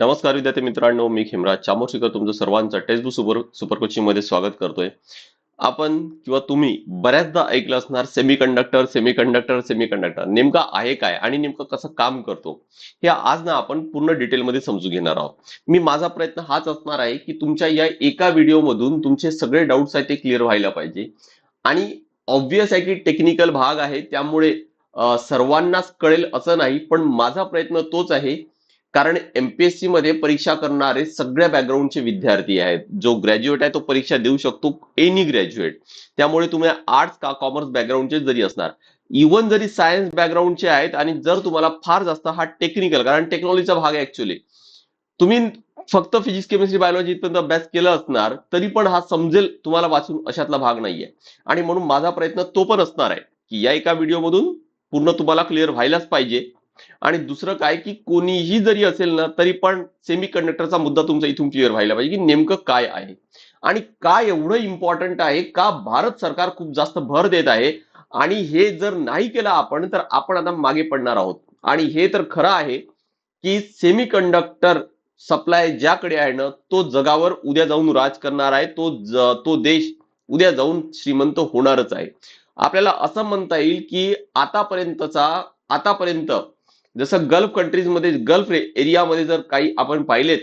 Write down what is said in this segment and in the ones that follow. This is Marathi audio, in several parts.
नमस्कार विद्यार्थी मित्रांनो, मी खिमराज चामोर्शीकर तुमचं सर्वांचं टेक्स्टबुक सुपर कोचिंग मध्ये स्वागत करतोय. आपण किंवा तुम्ही बऱ्याचदा ऐकलं असणार सेमीकंडक्टर सेमीकंडक्टर सेमीकंडक्टर नेमका आहे काय आणि नेमकं कसं काम करतो, हे आज ना आपण पूर्ण डिटेलमध्ये समजून घेणार आहोत. माझा प्रयत्न हाच असणार आहे की तुमच्या या एका व्हिडिओमधून तुमचे सगळे डाऊट्स आहेत ते क्लिअर व्हायला पाहिजे. आणि ऑब्विस आहे की टेक्निकल भाग आहे, त्यामुळे सर्वांनाच कळेल असं नाही, पण माझा प्रयत्न तोच आहे. कारण एमपीएससी मध्ये परीक्षा करणारे सगळ्या बॅकग्राऊंडचे विद्यार्थी आहेत. जो ग्रॅज्युएट आहे तो परीक्षा देऊ शकतो, एनी ग्रॅज्युएट. त्यामुळे तुम्ही आर्ट्स का कॉमर्स बॅकग्राऊंडचे जरी असणार, इव्हन जरी सायन्स बॅकग्राऊंडचे आहेत, आणि जर तुम्हाला फार जास्त हा टेक्निकल, कारण टेक्नॉलॉजीचा भाग आहे ऍक्च्युली, तुम्ही फक्त फिजिक्स केमिस्ट्री बायोलॉजी इथपर्यंत अभ्यास केला असणार तरी पण हा समजेल तुम्हाला वाचून, अशातला भाग नाहीये. आणि म्हणून माझा प्रयत्न तो पण असणार आहे की या एका व्हिडिओमधून पूर्ण तुम्हाला क्लिअर व्हायलाच पाहिजे. आणि दुसरं काय की कोणीही जरी असेल ना तरी पण सेमी कंडक्टरचा मुद्दा तुमचा इथून क्लिअर व्हायला पाहिजे की नेमकं काय आहे आणि काय एवढं इम्पॉर्टंट आहे, का भारत सरकार खूप जास्त भर देत आहे. आणि हे जर नाही केलं आपण तर आपण आता मागे पडणार आहोत. आणि हे तर खरं आहे की सेमी कंडक्टर सप्लाय ज्याकडे आहे ना तो जगावर उद्या जाऊन राज करणार आहे. तो देश उद्या जाऊन श्रीमंत होणारच आहे. आपल्याला असं म्हणता येईल की आतापर्यंत जसं गल्फ कंट्रीज मध्ये, गल्फ एरियामध्ये जर काही आपण पाहिलेत,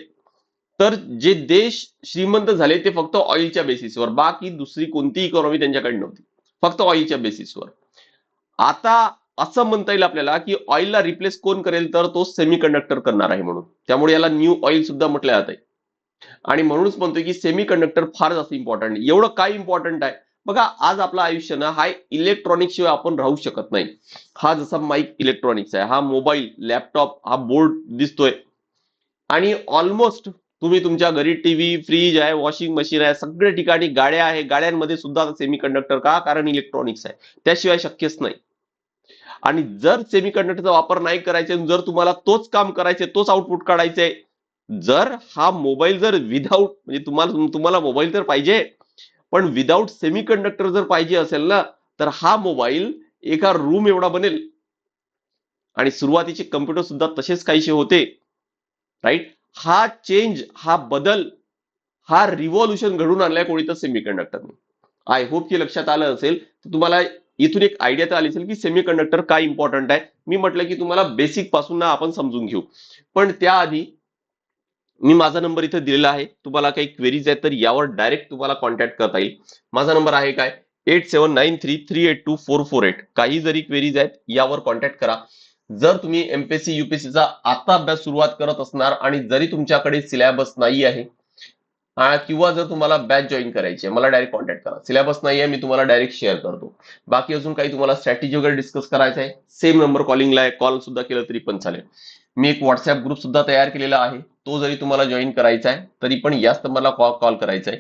तर जे देश श्रीमंत झाले ते फक्त ऑइलच्या बेसिसवर, बाकी दुसरी कोणती इकॉनॉमी त्यांच्याकडे नव्हती, फक्त ऑइलच्या बेसिसवर. आता असं म्हणता येईल आपल्याला की ऑइलला रिप्लेस कोण करेल, तर तो सेमी कंडक्टर करणार आहे. म्हणून त्यामुळे याला न्यू ऑइल सुद्धा म्हटलं जात आहे. आणि म्हणूनच म्हणतोय की सेमी कंडक्टर फार जास्त इम्पॉर्टंट. एवढं काय इम्पॉर्टंट आहे बघा, आज आपलं आयुष्य ना हा इलेक्ट्रॉनिक शिवाय आपण राहू शकत नाही. हा जसा माईक इलेक्ट्रॉनिक्स आहे, हा मोबाईल, लॅपटॉप, हा बोर्ड दिसतोय, आणि ऑलमोस्ट तुम्ही तुमच्या घरी टीव्ही, फ्रीज आहे, वॉशिंग मशीन आहे, सगळ्या ठिकाणी गाड्या आहे, गाड्यांमध्ये सुद्धा सेमी कंडक्टर, का कारण इलेक्ट्रॉनिक्स आहे, त्याशिवाय शक्यच नाही. आणि जर सेमी कंडक्टरचा वापर नाही करायचा, जर तुम्हाला तोच काम करायचे, तोच आउटपुट काढायचंय, जर हा मोबाईल जर विदाऊट, म्हणजे तुम्हाला तुम्हाला मोबाईल तर पाहिजे, पण विदाऊट सेमी कंडक्टर जर पाहिजे असेल ना, तर हा मोबाईल एका रूम एवढा बनेल. आणि सुरुवातीचे कम्प्युटर सुद्धा तसेच काहीसे होते, राईट. हा चेंज, हा बदल, हा रिव्हॉल्युशन घडून आणलाय कोणी तर सेमी कंडक्टरने. आय होप की लक्षात आलं असेल. तर तुम्हाला इथून एक आयडिया तर आली असेल की सेमी कंडक्टर काय इम्पॉर्टंट आहे. मी म्हटलं की तुम्हाला बेसिक पासून ना आपण समजून घेऊ. पण त्याआधी मी माझा नंबर इथे दिलेला आहे. तुम्हाला काही क्वेरीज आहेत तर यावर डायरेक्ट तुम्हाला कॉन्टॅक्ट करता येईल. माझा नंबर आहे काय, 8793382448. काही जरी क्वेरीज आहेत यावर कॉन्टॅक्ट करा. जर तुम्ही एमपीएससी युपीएससीचा आता अभ्यास सुरुवात करत असणार आणि जरी तुमच्याकडे सिलेबस नाही आहे, किंवा जर तुम्हाला बॅच जॉईन करायची आहे, मला डायरेक्ट कॉन्टॅक्ट करा. सिलेबस नाही आहे, मी तुम्हाला डायरेक्ट शेअर करतो. बाकी अजून काही तुम्हाला स्ट्रॅटेजी वगैरे डिस्कस करायचं आहे, सेम नंबर कॉलिंगला आहे, कॉल सुद्धा केलं तरी पण चालेल. मी एक व्हॉट्सअप ग्रुप सुद्धा तयार केलेला आहे, तो जरी तुम्हाला जॉईन करायचा आहे तरी पण याच नंबरला कॉल करायचा आहे.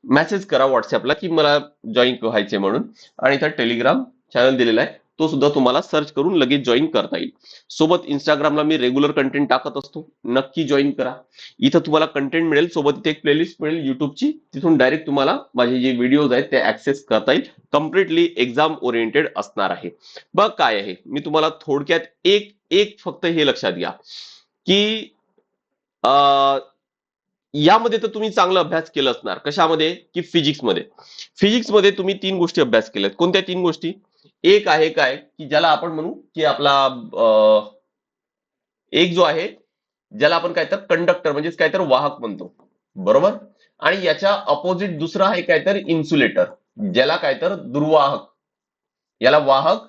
मेसेज करा व्हॉट्सअपला की मला जॉईन व्हायचे म्हणून. आणि त्या टेलिग्राम चॅनल दिलेला आहे, तो सुद्धा तुम्हाला सर्च करून लगेच जॉईन करता येईल. सोबत इंस्टाग्रामला मी रेग्युलर कंटेंट टाकत असतो, नक्की जॉईन करा. इथं तुम्हाला कंटेंट मिळेल, सोबत इथे एक प्लेलिस्ट मिळेल युट्यूबची, तिथून डायरेक्ट तुम्हाला माझे जे व्हिडिओज आहेत ते ऍक्सेस करता येईल. कम्प्लिटली एक्झाम ओरिएंटेड असणार आहे. बघ काय आहे, मी तुम्हाला थोडक्यात एक एक फक्त हे लक्षात घ्या की यामध्ये तर तुम्ही चांगला अभ्यास केला असणार. कशामध्ये की फिजिक्समध्ये. फिजिक्समध्ये तुम्ही 3 गोष्टी अभ्यास केल्यात. कोणत्या 3 गोष्टी? एक आहे काय की ज्याला आपण म्हणू की आपला एक जो आहे, ज्याला आपण काय तर कंडक्टर म्हणजेच काय तर वाहक म्हणतो, बरोबर. आणि याच्या अपोजिट दुसरा आहे काय तर इन्सुलेटर, ज्याला काय तर दुर्वाहक. याला वाहक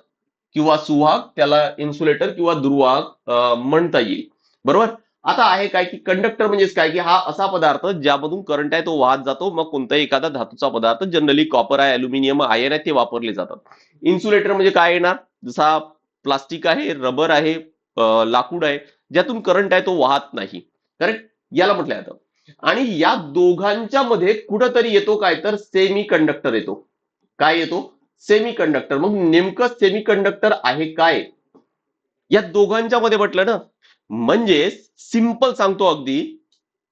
किंवा सुवाहक, त्याला इन्सुलेटर किंवा दुर्वाहक म्हणता येईल, बरोबर. आता आहे काय की कंडक्टर म्हणजेच काय की हा असा पदार्थ ज्यामधून करंट आहे तो वाहत जातो. मग कोणताही एखादा धातूचा पदार्थ, जनरली कॉपर आहे, अल्युमिनियम, आयर्न आहे, ते वापरले जातात. इन्सुलेटर म्हणजे काय येणार, जसा प्लास्टिक आहे, रबर आहे, लाकूड आहे, ज्यातून करंट आहे तो वाहत नाही, करेक्ट, याला म्हटलं जातं. आणि या दोघांच्या मध्ये कुठंतरी येतो काय तर सेमी कंडक्टर येतो. काय येतो? Semi conductor. मग नेमकं सेमी कंडक्टर आहे काय या दोघांच्या मध्ये म्हटलं ना, म्हणजे सिंपल सांगतो अगदी,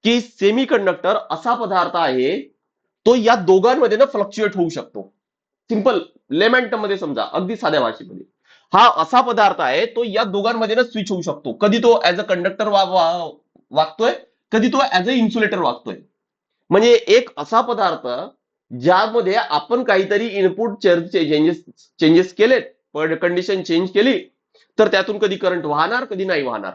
की सेमी कंडक्टर असा पदार्थ आहे, तो या दोघांमध्ये ना फ्लक्च्युएट होऊ शकतो. सिंपल लेमॅन्ट मध्ये समजा, अगदी साध्या भाषेमध्ये, हा असा पदार्थ आहे तो या दोघांमध्ये ना स्विच होऊ शकतो. कधी तो ऍज अ कंडक्टर वागतोय, कधी तो ऍज अ इन्सुलेटर वागतोय. म्हणजे एक असा पदार्थ ज्यामध्ये आपण काहीतरी इनपुट चेंजेस केलेत, पण कंडिशन चेंज केली, तर त्यातून कधी करंट वाहणार, कधी नाही वाहणार.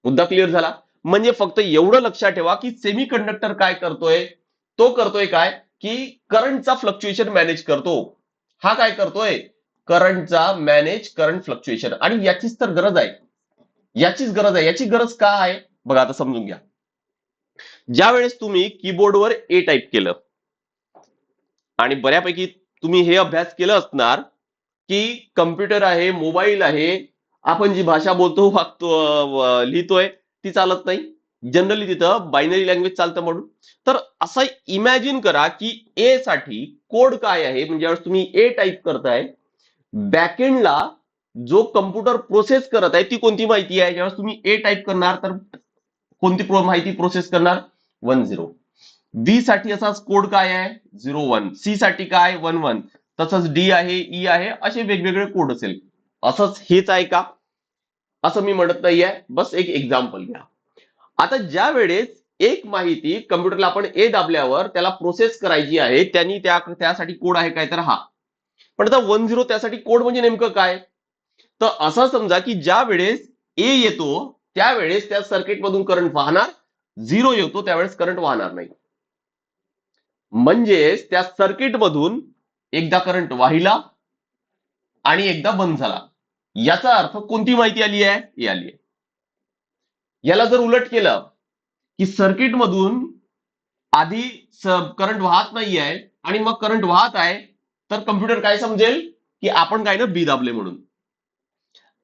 मुद्दा क्लिअर झाला. म्हणजे फक्त एवढं लक्षात ठेवा की सेमी कंडक्टर काय करतोय, तो करतोय काय की करंटचा फ्लक्च्युएशन मॅनेज करतो. हा काय करतोय, करंटचा मॅनेज करंट फ्लक्च्युएशन. आणि याचीच तर गरज आहे, याचीच गरज आहे. याची गरज का आहे बघा, आता समजून घ्या. ज्या वेळेस तुम्ही कीबोर्डवर ए टाईप केलं आणि बऱ्यापैकी तुम्ही हे अभ्यास केलं असणार की कम्प्युटर आहे, मोबाईल आहे, आपण जी भाषा बोलतो, वागतो, लिहितोय ती चालत नाही. जनरली तिथं बायनरी लँग्वेज चालतं म्हणून. तर असं इमॅजिन करा की ए साठी कोड काय आहे. म्हणजे ज्यावेळेस तुम्ही ए टाईप करताय, बॅकएंडला जो कम्प्युटर प्रोसेस करत आहे ती कोणती माहिती आहे. ज्यावेळेस तुम्ही ए टाईप करणार तर कोणती माहिती प्रोसेस करणार, 10. बी साठी असाच कोड काय आहे, 01. सी साठी काय, 11. तसंच डी आहे, ई आहे, असे वेगवेगळे कोड असेल. असंच हेच आहे का, असं मी म्हणत नाहीये, बस एक एक्झाम्पल घ्या. आता ज्या वेळेस एक माहिती कम्प्युटरला आपण ए दाबल्यावर त्याला प्रोसेस करायची आहे, त्यांनी त्यासाठी कोड आहे काय, तर हा. पण आता 10 त्यासाठी कोड म्हणजे नेमकं काय. तर असं समजा की ज्या वेळेस ए येतो त्यावेळेस त्या सर्किट मधून करंट वाहणार, 0 येतो त्यावेळेस करंट वाहणार नाही. म्हणजेच त्या सर्किट मधून एकदा करंट वाहिला आणि एकदा बंद झाला. याचा अर्थ कोणती माहिती आली आहे, ही आली आहे. याला जर उलट केलं की सर्किट मधून आधी करंट वाहत नाही आहे आणि मग करंट वाहत आहे, तर कम्प्युटर काय समजेल की आपण काय ना बी दाबले म्हणून.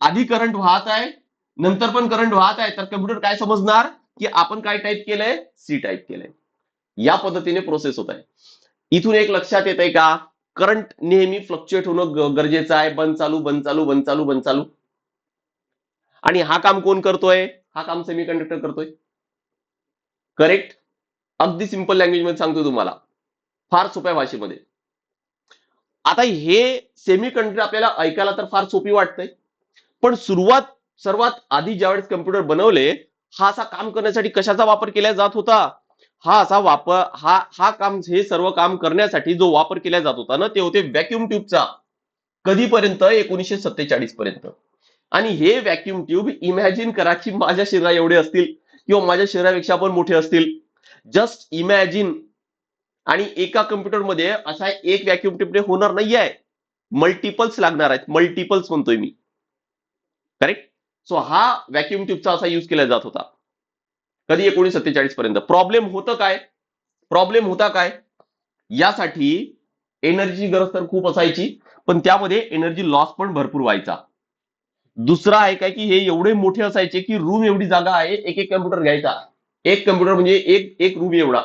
आधी करंट वाहत आहे, नंतर पण करंट वाहत आहे, तर कम्प्युटर काय समजणार की आपण काय टाईप केलंय, सी टाईप केलंय. या पद्धतीने प्रोसेस होत आहे. इथून एक लक्षात येत आहे का, करंट नेहमी फ्लक्च्युएट होणं गरजेचं आहे. बंद चालू, बंद चालू, बंद चालू, बंद चालू. आणि हा काम कोण करतोय, हा काम सेमीकंडक्टर करतोय. करेक्ट. अगदी सिंपल लँग्वेज मध्ये सांगतो तुम्हाला, फार सोप्या भाषेमध्ये. आता हे सेमीकंडक्टर आपल्याला ऐकायला तर फार सोपी वाटतंय, पण सर्वात आधी ज्यावेळेस कम्प्युटर बनवले, हा असा काम करण्यासाठी कशाचा वापर केला जात होता, हा असा वापर हा काम, हे सर्व काम करण्यासाठी जो वापर केला जात होता ना, ते होते व्हॅक्यूम ट्यूबचा. कधीपर्यंत, 1947 पर्यंत. आणि हे व्हॅक्यूम ट्यूब इमॅजिन करा की माझ्या शरीरा एवढे असतील किंवा माझ्या शरीरापेक्षा पण मोठे असतील. Just imagine. आणि एका कम्प्युटरमध्ये असा एक व्हॅक्यूम ट्यूब होणार नाहीये, मल्टिपल्स लागणार आहेत. मल्टिपल्स म्हणतोय मी. करेक्ट. सो हा व्हॅक्यूम ट्यूबचा असा यूज केला जात होता कधी, 1947 पर्यंत. प्रॉब्लेम होता काय, यासाठी एनर्जी गरज तर खूप असायची, पण त्यामध्ये एनर्जी लॉस पण भरपूर व्हायचा. दुसरा आहे काय की हे एवढे मोठे असायचे की रूम एवढी जागा आहे, एक एक कम्प्युटर घ्यायचा. एक कम्प्युटर म्हणजे एक रूम एवढा.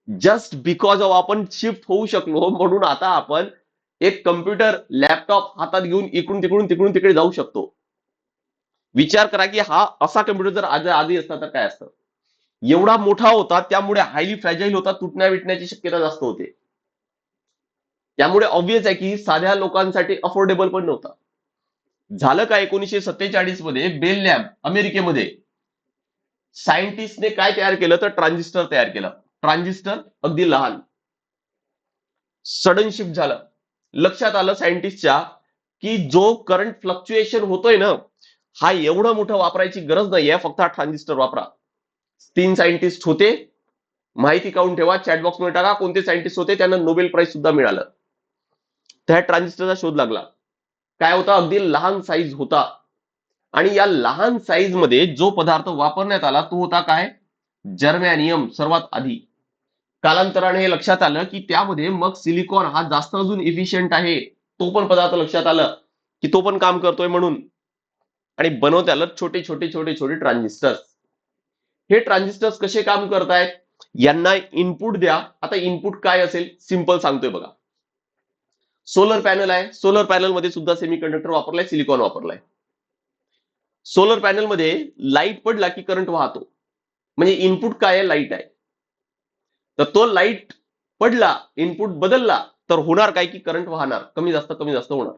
जस्ट बिकॉज ऑफ आपण शिफ्ट होऊ शकलो म्हणून आता आपण एक कम्प्युटर, लॅपटॉप हातात घेऊन इकडून तिकडून तिकडे जाऊ शकतो. विचार करा की हा असा कम्प्युटर जर आधी असता तर काय असतं. एवढा मोठा होता, त्यामुळे हायली फ्रॅजाईल होता, तुटण्या विटण्याची शक्यता जास्त होते. त्यामुळे ऑब्व्हियस आहे की साध्या लोकांसाठी अफोर्डेबल पण नव्हता. झालं काय, 1947 मध्ये बेल लॅब अमेरिकेमध्ये सायंटिस्टने काय तयार केलं, तर ट्रान्झिस्टर तयार केलं. ट्रान्झिस्टर अगदी लहान. सडन शिफ्ट झालं. लक्षात आलं सायंटिस्टच्या की जो करंट फ्लक्च्युएशन होतोय ना, हा एवढं मोठं वापरायची गरज नाहीये, फक्त हा ट्रान्झिस्टर वापरा. 3 सायंटिस्ट होते, माहिती काढून ठेवा, चॅटबॉक्स मध्ये टाका कोणते सायंटिस्ट होते, त्यांना नोबेल प्राइज सुद्धा मिळालं. त्या ट्रान्झिस्टरचा शोध लागला. काय होता, अगदी लहान साईज होता. आणि या लहान साईज मध्ये जो पदार्थ वापरण्यात आला तो होता काय, जर्मॅनियम. सर्वात आधी कालांतराने हे लक्षात आलं की त्यामध्ये मग सिलिकॉन हा जास्त अजून इफिशियंट आहे. तो पण पदार्थ लक्षात आलं की तो पण काम करतोय म्हणून. आणि बनवत आलं छोटे छोटे छोटे छोटे ट्रान्झिस्टर्स. हे ट्रान्झिस्टर्स कसे काम करतायत, यांना इनपुट द्या. आता इनपुट काय असेल, सिंपल सांगतोय बघा. सोलर पॅनल आहे, सोलर पॅनल मध्ये सुद्धा सेमीकंडक्टर वापरलाय, सिलिकॉन वापरलाय. सोलर पॅनल मध्ये लाईट पडला की करंट वाहतो. म्हणजे इनपुट काय आहे, लाईट आहे. तर तो लाईट पडला, इनपुट बदलला, तर होणार काय की करंट वाहणार, कमी जास्त होणार.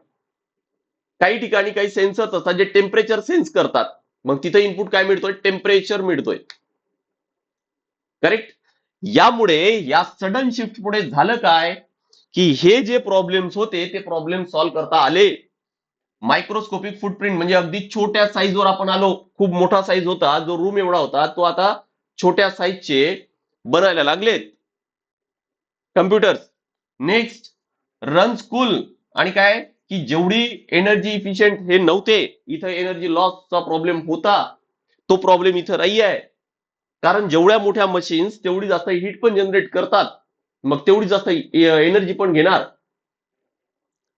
काही ठिकाणी काही सेन्सर्स असतात जे टेम्परेचर सेन्स करतात. मग तिथे इनपुट काय मिळतोय, टेम्परेचर मिळतोय. करेक्ट. यामुळे या सडन शिफ्ट पुढे झालं काय, की हे जे प्रॉब्लेम्स होते ते प्रॉब्लेम सॉल्व्ह करता आले. मायक्रोस्कोपिक फुटप्रिंट म्हणजे अगदी छोट्या साईजवर आपण आलो. खूप मोठा साईज होता, जो रूम एवढा होता, तो आता छोट्या साईजचे बनायला लागलेत कम्प्युटर्स. Next, run school. आणि काय, की जेवढी एनर्जी इफिशियंट हे नव्हते, इथं एनर्जी लॉसचा प्रॉब्लेम होता, तो प्रॉब्लेम इथं नाही आहे. कारण जेवढ्या मोठ्या मशीन्स तेवढी जास्त हीट पण जनरेट करतात, मग तेवढी जास्त एनर्जी पण घेणार.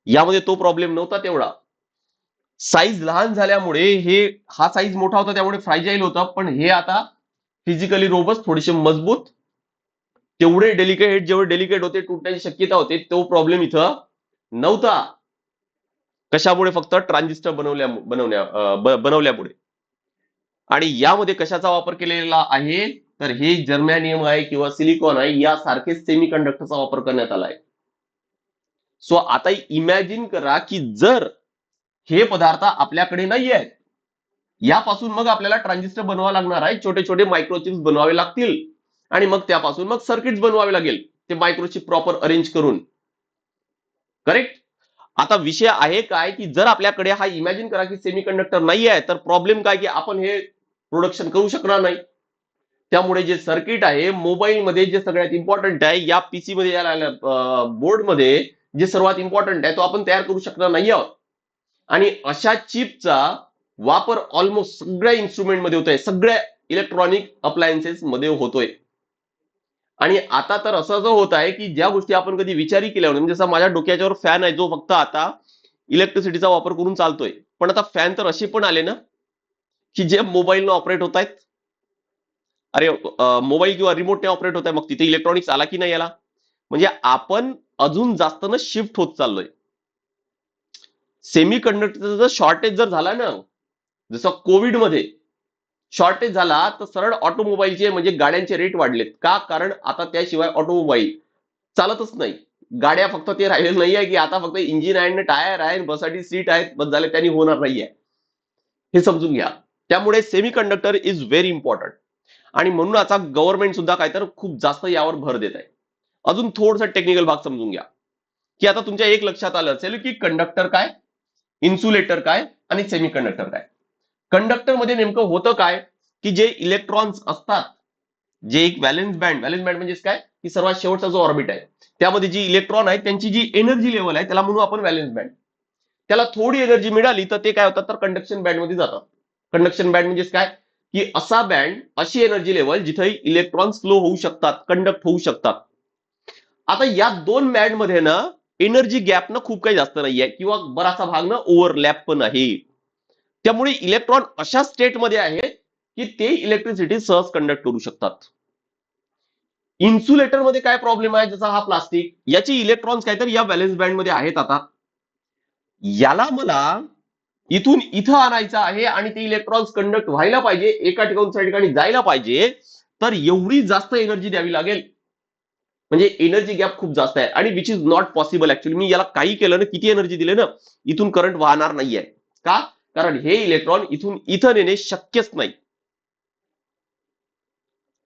यामध्ये तो प्रॉब्लेम नव्हता तेवढा. साईज लहान झाल्यामुळे हा साईज मोठा होता त्यामुळे फ्रायजाईल होता, पण हे आता फिजिकली रोबस्ट, थोडेसे मजबूत, तेवढे डेलिकेट, जेवढे डेलिकेट होते तुटण्याची शक्यता होते, तो प्रॉब्लेम इथं नव्हता. कशामुळे, फक्त ट्रान्झिस्टर बनवल्यामुळे. आणि यामध्ये कशाचा वापर केलेला आहे, तर हे जर्मॅनियम आहे किंवा सिलिकॉन आहे, यासारखे सेमी कंडक्टरचा वापर करण्यात आला आहे. सो आता इमॅजिन करा की जर हे पदार्थ आपल्याकडे नाही आहेत, यापासून मग आपल्याला ट्रान्झिस्टर बनवावं लागणार आहे, छोटे छोटे मायक्रोचिप्स बनवावे लागतील, आणि मग त्यापासून मग सर्किट्स बनवावे लागेल, ते मायक्रोचिप प्रॉपर अरेंज करून. करेक्ट. आता विषय आहे काय, की जर आपल्याकडे हा इमॅजिन करा की सेमी कंडक्टर नाही आहे, तर प्रॉब्लेम काय, की आपण हे प्रोडक्शन करू शकणार नाही. त्यामुळे जे सर्किट आहे मोबाईलमध्ये, जे सगळ्यात इम्पॉर्टंट आहे, या पीसी मध्ये, बोर्डमध्ये जे सर्वात इम्पॉर्टंट आहे, तो आपण तयार करू शकणार नाही आहोत. आणि अशा चिपचा वापर ऑलमोस्ट सगळ्या इन्स्ट्रुमेंटमध्ये होतोय, सगळ्या इलेक्ट्रॉनिक अप्लायन्सेस मध्ये होतोय. आणि आता तर असं जो होत आहे, की ज्या गोष्टी आपण कधी विचारही केल्या नव्हत्या, म्हणजे जसा माझ्या डोक्याच्यावर फॅन आहे, जो फक्त आता इलेक्ट्रिसिटीचा वापर करून चालतोय. पण आता फॅन तर असे पण आले ना, की जे मोबाईलनं ऑपरेट होत आहेत. अरे, मोबाईल किंवा रिमोटने ऑपरेट होत आहे, मग तिथे इलेक्ट्रॉनिक्स आला की नाही आला. म्हणजे आपण अजून जास्त ना शिफ्ट होत चाललोय. सेमी कंडक्टरचं शॉर्टेज जर झाला ना, जसं कोविडमध्ये शॉर्टेज झाला, तर सरळ ऑटोमोबाईलचे म्हणजे गाड्यांचे रेट वाढलेत. का? कारण आता त्याशिवाय ऑटोमोबाईल चालतच नाही. गाड्या फक्त ते राहिलेलं नाही आहे, की आता फक्त इंजिन आहे, टायर आहे, बससाठी सीट आहेत, बस झाले, त्यांनी होणार नाहीये. हे समजून घ्या. त्यामुळे semi conductor is very important. आणि म्हणून आता गव्हर्नमेंट सुद्धा काय तर खूप जास्त यावर भर देत आहे. अजून थोडसा टेक्निकल भाग समजून घ्या, की आता तुमच्या एक लक्षात आलं असेल, की कंडक्टर काय, इन्सुलेटर काय, आणि सेमी कंडक्टर काय. कंडक्टर मध्ये नेमकं होतं काय, की जे इलेक्ट्रॉन्स असतात, जे एक व्हॅलेन्स बँड म्हणजे काय, की सर्वात शेवटचा जो ऑर्बिट आहे, त्यामध्ये जी इलेक्ट्रॉन आहे त्यांची जी एनर्जी लेवल आहे, त्याला म्हणू आपण व्हॅलेन्स बँड. त्याला थोडी एनर्जी मिळाली तर ते काय होतात, तर कंडक्शन बँड मध्ये जातात. कंडक्शन बँड म्हणजे काय, की असा बँड, अशी एनर्जी लेवल जिथे इलेक्ट्रॉन फ्लो होऊ शकतात, कंडक्ट होऊ शकतात. आता या दोन बँड मध्ये ना एनर्जी गॅप ना खूप काही जास्त नाहीये, किंवा बराचसा भाग ना ओव्हरलॅप पण आहे. त्यामुळे इलेक्ट्रॉन अशा स्टेटमध्ये आहे, की ते इलेक्ट्रिसिटी सहज कंडक्ट करू शकतात. इन्सुलेटर मध्ये काय प्रॉब्लेम आहे, जसा हा प्लास्टिक, याची इलेक्ट्रॉन्स काय तर या व्हॅलेन्स बँड मध्ये आहेत. आता याला मला इथून इथं आणायचं आहे, आणि ते इलेक्ट्रॉन्स कंडक्ट व्हायला पाहिजे, एका ठिकाणी दुसऱ्या ठिकाणी जायला पाहिजे, तर एवढी जास्त एनर्जी द्यावी लागेल. म्हणजे एनर्जी गॅप खूप जास्त आहे, आणि which is not possible. Actually मी याला काही केलं ना, किती एनर्जी दिले ना, इथून करंट वाहणार नाहीये. का? कारण हे इलेक्ट्रॉन इथून इथं नेणे शक्यच नाही.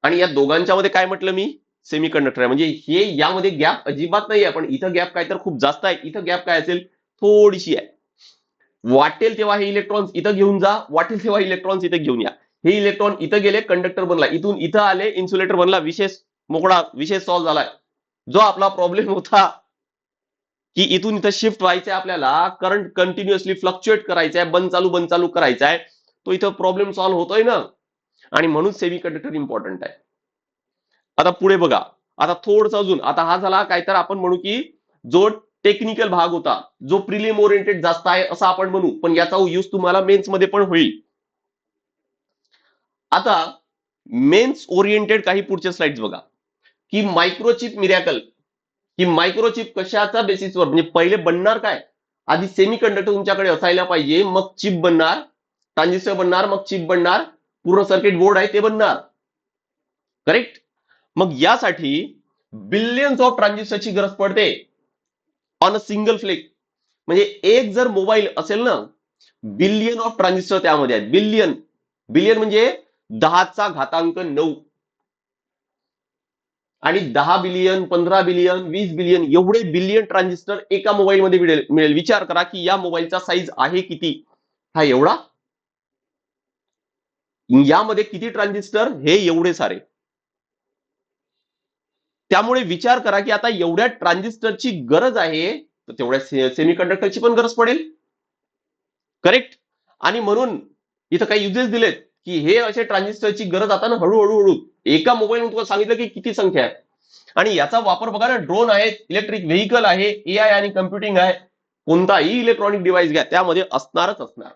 आणि या दोघांच्या मध्ये काय म्हटलं मी, सेमी कंडक्टर आहे, म्हणजे हे यामध्ये गॅप अजिबात नाही आहे, पण इथं गॅप काय तर खूप जास्त आहे. इथं गॅप काय असेल, थोडीशी आहे. वाटेल तेव्हा हे इलेक्ट्रॉन्स इथं घेऊन जा, वाटेल तेव्हा इलेक्ट्रॉन्स इथं घेऊन या. हे इलेक्ट्रॉन इथं गेले, कंडक्टर बनला, इथून इथं आले, इन्सुलेटर बनला, विशेष मोकळा, विषय सॉल्व्ह झालाय. जो आपला प्रॉब्लेम होता, की इथून इथं शिफ्ट व्हायचंय, आपल्याला करंट कंटिन्युअसली फ्लक्च्युएट करायचंय, बंद चालू करायचाय, तो इथं प्रॉब्लेम सॉल्व्ह होतोय ना. आणि म्हणून सेमी कंडक्टर इम्पॉर्टंट आहे. आता पुढे बघा, आता थोडस अजून, आता हा झाला काय तर आपण म्हणू की जो टेक्निकल भाग होता, जो प्रिलिम ओरिएंटेड जास्त आहे असं आपण म्हणू, पण याचा यूज तुम्हाला मेन्स मध्ये पण होईल. आता मेन्स ओरिएंटेड काही पुढचे स्लाइड्स बघा, की मायक्रोचिप मिरॅकल, की मायक्रोचिप कशाचा बेसिसवर, म्हणजे पहिले बनणार काय, आधी सेमी कंडक्टर तुमच्याकडे असायला पाहिजे, मग चिप बनणार, ट्रान्झिस्टर बनणार, मग चिप बनणार, पूर्ण सर्किट बोर्ड आहे ते बनणार. करेक्ट. मग यासाठी बिलियन्स ऑफ ट्रान्झिस्टरची गरज पडते ऑन अ सिंगल फ्लेक. म्हणजे एक जर मोबाईल असेल ना, बिलियन ऑफ ट्रान्झिस्टर त्यामध्ये आहेत. बिलियन, बिलियन म्हणजे 10 चा घातांक 9. आणि 10 बिलियन, 15 बिलियन, 20 बिलियन एवढे बिलियन ट्रान्झिस्टर एका मोबाईलमध्ये मिळेल. विचार करा की या मोबाईलचा साईज आहे किती, हा एवढा. यामध्ये किती ट्रान्झिस्टर, हे एवढे सारे. त्यामुळे विचार करा की आता एवढ्या ट्रान्झिस्टरची गरज आहे, तर तेवढ्या सेमीकंडक्टरची पण गरज पडेल. करेक्ट. आणि म्हणून इथं काही युजेस दिलेत की हे असे ट्रान्झिस्टरची गरज आता ना हळूहळू एका मोबाईल तुम्हाला सांगितलं की किती संख्या आहे. आणि याचा वापर बघा ना, ड्रोन आहेत, इलेक्ट्रिक व्हेकल आहे, एआय आणि कम्प्युटिंग आहे. कोणताही इलेक्ट्रॉनिक डिव्हाइस घ्या, त्यामध्ये असणारच असणार.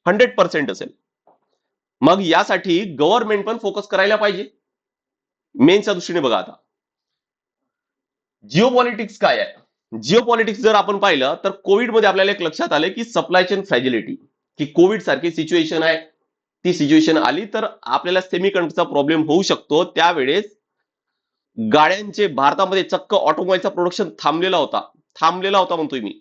100% असेल. मग यासाठी गव्हर्नमेंट पण फोकस करायला पाहिजे. मेनच्या दृष्टीने बघा आता जिओ पॉलिटिक्स काय आहे. जिओ पॉलिटिक्स जर आपण पाहिलं तर कोविडमध्ये आपल्याला एक लक्षात आलं की सप्लाय चेन फ्रॅजिलिटी, की कोविड सारखी सिच्युएशन आहे, ती सिच्युएशन आली तर आपल्याला सेमीकंडक्टरचा प्रॉब्लेम होऊ शकतो. त्यावेळेस गाड्यांचे भारतामध्ये चक्क ऑटोमोबाईलचा प्रोडक्शन थांबलेला होता म्हणतोय मी.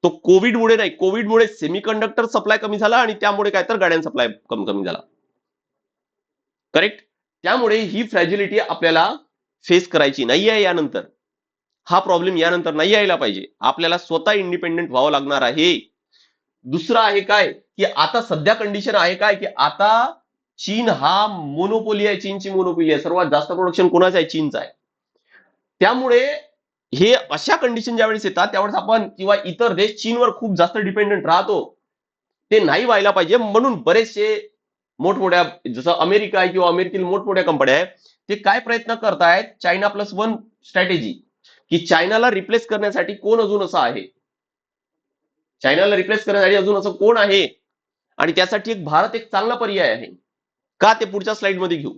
तो कोविडमुळे नाही, कोविडमुळे सेमीकंडक्टर सप्लाय कमी झाला आणि त्यामुळे काय तर गाड्यांचा सप्लाय कमी झाला. करेक्ट. त्यामुळे ही फ्रॅजिलिटी आपल्याला फेस करायची नाही आहे यानंतर. हा प्रॉब्लेम यानंतर नाही यायला पाहिजे. आपल्याला स्वतः इंडिपेंडेंट व्हावं लागणार आहे. दुसरं आहे काय की आता सध्या कंडिशन आहे काय की आता चीन हा मोनोपोली आहे, चीनची मोनोपोली आहे. सर्वात जास्त प्रोडक्शन कोणाचं आहे, चीनचं आहे. त्यामुळे हे अशा कंडिशन ज्यावेळेस येतात त्यावेळेस आपण किंवा इतर देश चीनवर खूप जास्त डिपेंडंट राहतो. ते नाही व्हायला पाहिजे. म्हणून बरेचसे मोठमोठ्या, जसं अमेरिका आहे किंवा अमेरिकेतील मोठमोठ्या कंपन्या आहेत, ते काय प्रयत्न करतायत, चायना प्लस वन स्ट्रॅटेजी, की चायनाला रिप्लेस करण्यासाठी कोण अजून असं आहे, चायनाला रिप्लेस करण्यासाठी अजून असं कोण आहे. आणि त्यासाठी एक भारत एक चांगला पर्याय आहे का, ते पुढच्या स्लाइड मध्ये घेऊ.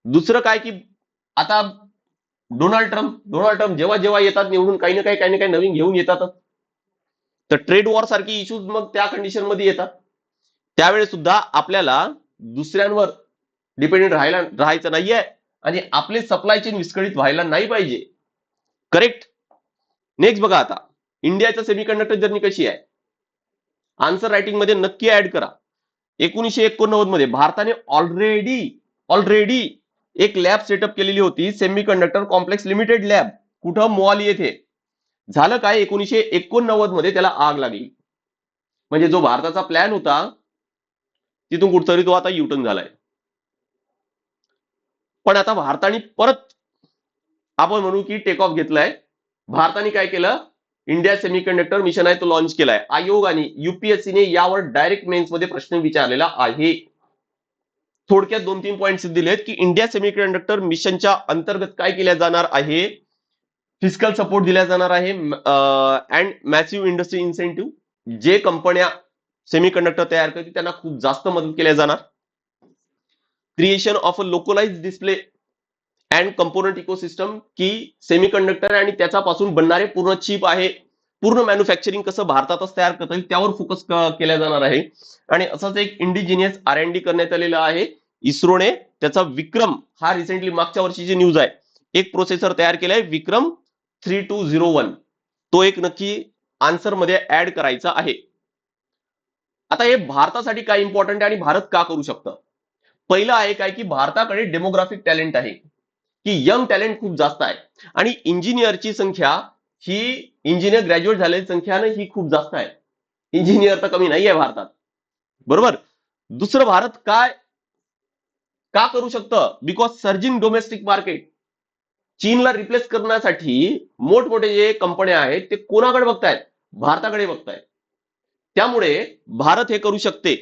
दुसरं काय की आता डोनाल्ड ट्रम्प जेव्हा जेव्हा येतात निवडून, काही ना काही नवीन घेऊन येतातच. तर ट्रेड वॉर सारखी इश्यूज मग त्या कंडिशन मध्ये येतात. त्यावेळेस सुद्धा आपल्याला दुसऱ्यांवर डिपेंडेंट राहायचं नाहीये आणि आपले सप्लाय चेन विस्कळीत व्हायला नाही पाहिजे. करेक्ट. नेक्स्ट बघा आता इंडियाच्या सेमीकंडक्टर जर्नी कशी आहे. आन्सर रायटिंग मध्ये नक्की ऍड करा. 1989 मध्ये भारताने ऑलरेडी एक लॅब सेटअप केलेली होती, सेमीकंडक्टर कॉम्प्लेक्स लिमिटेड लॅब. कुठं, मोहाली येथे. झालं काय, 1989 मध्ये त्याला आग लागली. म्हणजे जो भारताचा प्लॅन होता तिथून कुठतरी तो आता युटर्न झालाय. पण आता भारताने परत आपण म्हणू की टेक ऑफ घेतलाय. भारताने काय केलं, इंडिया सेमीकंडक्टर मिशन आहे तो लॉन्च केलाय. आयोगाने, युपीएससीने यावर डायरेक्ट मेन्स मध्ये प्रश्न विचारलेला आहे. थोडक्यात 2-3 पॉईंट्स दिलेत की इंडिया सेमीकंडक्टर मिशनच्या अंतर्गत काय केल्या जाणार आहे. फिजिकल सपोर्ट दिला जाणार आहे अँड मॅसिव्ह इंडस्ट्री इन्सेंटिव्ह. जे कंपन्या सेमीकंडक्टर तयार करतील त्यांना खूप जास्त मदत केल्या जाणार. Creation of a localise display and component ecosystem, की सेमीकंडक्टर आणि त्याच्यापासून बनणारे पूर्ण चिप आहे, पूर्ण मॅन्युफॅक्चरिंग कसं भारतातच तयार करता येईल त्यावर फोकस केला जाणार आहे. आणि असंच एक इंडिजिनियस R&D करण्यात आलेला आहे इस्रोने. त्याचा विक्रम हा रिसेंटली मागच्या वर्षीची न्यूज आहे, एक प्रोसेसर तयार केलाय विक्रम 3201. तो एक नक्की आन्सर मध्ये ऍड करायचा आहे. आता हे भारतासाठी काय इम्पॉर्टंट आहे आणि भारत का करू शकतं. पहिलं आहे काय की भारताकडे डेमोग्राफिक टॅलेंट आहे, की यंग टॅलेंट खूप जास्त आहे. आणि इंजिनियरची संख्या ही, इंजिनियर ग्रॅज्युएट झालेली संख्या ही खूप जास्त आहे. इंजिनियर तर कमी नाही आहे भारतात. बरोबर. दुसरं, भारत काय का करू शकतं, बिकॉज सर्जिंग डोमेस्टिक मार्केट. चीनला रिप्लेस करण्यासाठी मोठमोठे जे कंपन्या आहेत ते कोणाकडे बघतायत, भारताकडे बघतायत. त्यामुळे भारत हे करू शकते.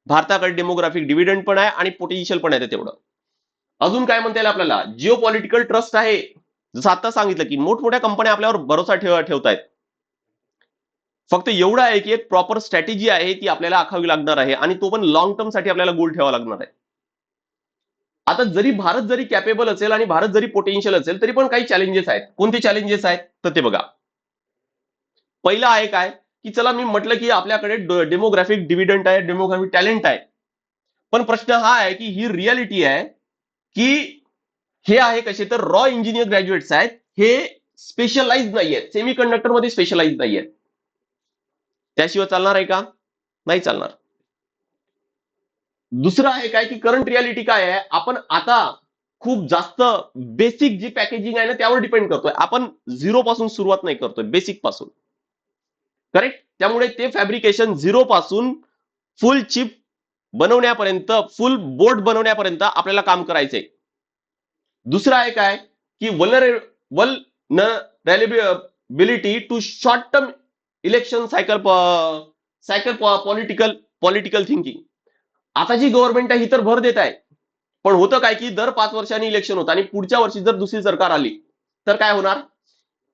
भारताकडे डेमोग्राफिक डिव्हिडंड पण आहे आणि पोटेन्शियल पण आहे तेवढं. अजून काय म्हणता येईल आपल्याला, जिओ पॉलिटिकल ट्रस्ट आहे. जसं आता सांगितलं की मोठमोठ्या कंपन्या आपल्यावर भरोसा ठेवतायत. फक्त एवढं आहे की एक प्रॉपर स्ट्रॅटेजी आहे ती आपल्याला आखावी लागणार आहे आणि तो पण लॉंग टर्म साठी आपल्याला गोल ठेवावा लागणार आहे. आता जरी भारत जरी कॅपेबल असेल आणि भारत जरी पोटेन्शियल असेल तरी पण काही चॅलेंजेस आहेत. कोणते चॅलेंजेस आहेत तर ते बघा. पहिलं आहे काय की चला मी म्हटलं की आपल्याकडे डेमोग्राफिक डिव्हिडंड आहे, डेमोग्राफिक टॅलेंट आहे. पण प्रश्न हा आहे की ही रियालिटी आहे की हे आहे कसे, तर रॉ इंजिनियर ग्रॅज्युएट्स आहेत, हे स्पेशलाइज नाहीये, सेमीकंडक्टर मध्ये स्पेशलाइज नाहीये. त्याशिवाय चालणार आहे का, नाही चालणार. दुसरं आहे काय की करंट रियालिटी काय आहे, आपण आता खूप जास्त बेसिक जी पॅकेजिंग आहे ना त्यावर डिपेंड करतोय. आपण झिरो पासून सुरुवात नाही करतोय, बेसिक पासून. करेक्ट. त्यामुळे ते फॅब्रिकेशन झिरो पासून फुल चिप बनवण्यापर्यंत, फुल बोर्ड बनवण्यापर्यंत आपल्याला काम करायचंय. दुसरं आहे काय की vulnerability to short term election cycle political thinking. आता जी गव्हर्नमेंट आहे ही तर भर देत आहे, पण होतं काय की दर 5 वर्षांनी इलेक्शन होतं आणि पुढच्या वर्षी जर दुसरी सरकार आली तर काय होणार.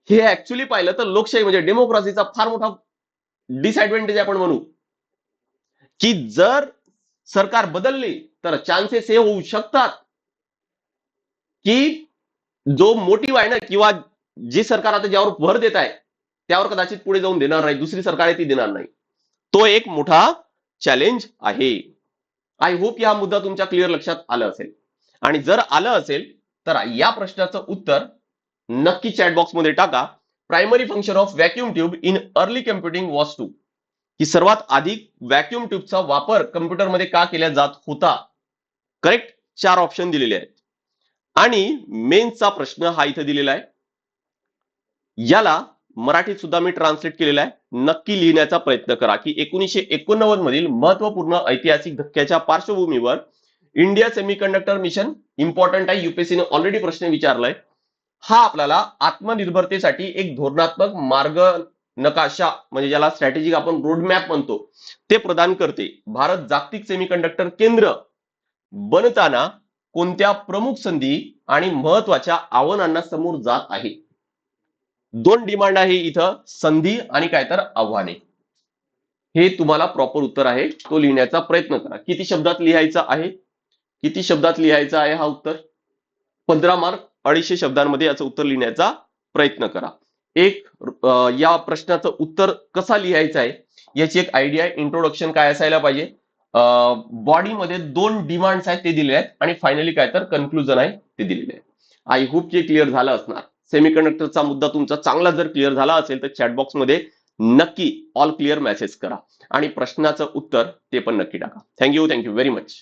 हे ऍक्च्युली पाहिलं तर लोकशाही म्हणजे डेमोक्रेसीचा फार मोठा डिसएडव्हान्टेज आपण म्हणू, की जर सरकार बदलली तर चान्सेस हे होऊ शकतात की जो मोटिव्ह आहे ना, किंवा जे सरकार आता ज्यावर भर देत आहे त्यावर कदाचित पुढे जाऊन देणार नाही, दुसरी सरकार आहे ती देणार नाही. तो एक मोठा चॅलेंज आहे. आय होप हा मुद्दा तुमच्या क्लिअर लक्षात आलं असेल. आणि जर आलं असेल तर या प्रश्नाचं उत्तर नक्की चॅट बॉक्स मध्ये टाका. Primary function of vacuum tube in early computing was to, की सर्वात आधी व्हॅक्युम ट्यूबचा वापर कम्प्युटरमध्ये का केला जात होता. करेक्ट. 4 ऑप्शन दिलेले आहेत. आणि मेन्सचा प्रश्न हा इथे दिलेला आहे. याला मराठीत सुद्धा मी ट्रान्सलेट केलेला आहे. नक्की लिहिण्याचा प्रयत्न करा की 1989 मधील महत्वपूर्ण ऐतिहासिक धक्क्याच्या पार्श्वभूमीवर इंडिया सेमीकंडक्टर मिशन इम्पॉर्टंट आहे. युपीएससीने ऑलरेडी प्रश्न विचारलाय. हा आपल्याला आत्मनिर्भरतेसाठी एक धोरणात्मक मार्ग नकाशा, म्हणजे ज्याला स्ट्रॅटेजिक आपण रोडमॅप म्हणतो, ते प्रदान करते. भारत जागतिक सेमीकंडक्टर केंद्र बनताना कोणत्या प्रमुख संधी आणि महत्वाच्या आव्हानांना समोर जात आहे. 2 डिमांड आहे इथं, संधी आणि काय तर आव्हाने. हे तुम्हाला प्रॉपर उत्तर आहे, तो लिहिण्याचा प्रयत्न करा. किती शब्दात लिहायचा आहे, किती शब्दात लिहायचा आहे हा उत्तर. 15 मार्क, 250 शब्दांमध्ये याचं उत्तर लिहिण्याचा प्रयत्न करा. या प्रश्नाचं उत्तर कसा लिहायचं आहे याची एक आयडिया आहे. इंट्रोडक्शन काय असायला पाहिजे, बॉडीमध्ये 2 डिमांड्स आहेत ते दिले आहेत, आणि फायनली काय तर कन्क्लुजन आहे ते दिलेले आहे. आय होप की क्लिअर झालं असणार. सेमीकंडक्टरचा मुद्दा तुमचा चांगला जर क्लिअर झाला असेल तर चॅटबॉक्स मध्ये नक्की ऑल क्लिअर मेसेज करा आणि प्रश्नाचं उत्तर ते पण नक्की टाका. Thank you very much.